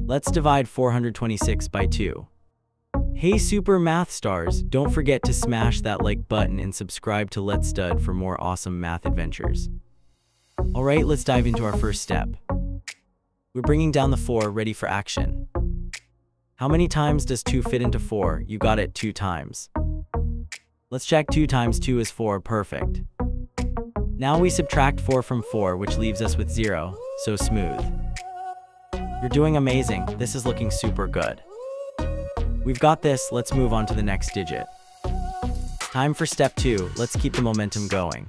Let's divide 426 by 2. Hey super math stars, don't forget to smash that like button and subscribe to Let's Stud for more awesome math adventures. Alright, let's dive into our first step. We're bringing down the 4, ready for action. How many times does 2 fit into 4? You got it, 2 times. Let's check 2 times 2 is 4, perfect. Now we subtract 4 from 4, which leaves us with 0, so smooth. You're doing amazing, this is looking super good. We've got this, let's move on to the next digit. Time for step 2, let's keep the momentum going.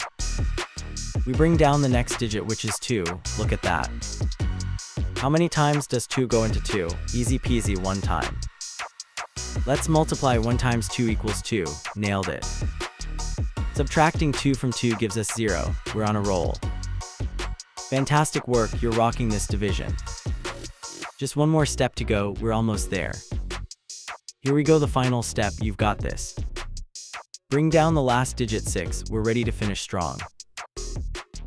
We bring down the next digit, which is 2, look at that. How many times does 2 go into 2? Easy peasy, 1 time. Let's multiply 1 times 2 equals 2, nailed it. Subtracting 2 from 2 gives us 0, we're on a roll. Fantastic work, you're rocking this division. Just one more step to go, we're almost there. Here we go, the final step, you've got this. Bring down the last digit 6, we're ready to finish strong.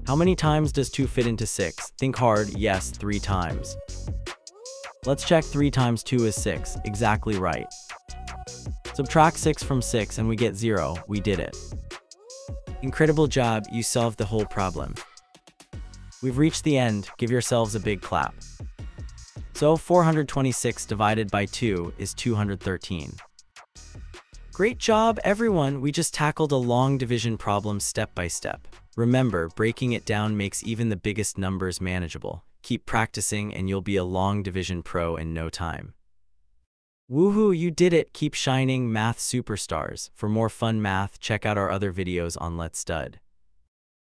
How many times does 2 fit into 6? Think hard, yes, 3 times. Let's check 3 times 2 is 6, exactly right. Subtract 6 from 6 and we get 0, we did it. Incredible job, you solved the whole problem. We've reached the end, give yourselves a big clap. So 426 divided by 2 is 213. Great job, everyone! We just tackled a long division problem step by step. Remember, breaking it down makes even the biggest numbers manageable. Keep practicing and you'll be a long division pro in no time. Woohoo, you did it! Keep shining, math superstars. For more fun math, check out our other videos on Let's Stud.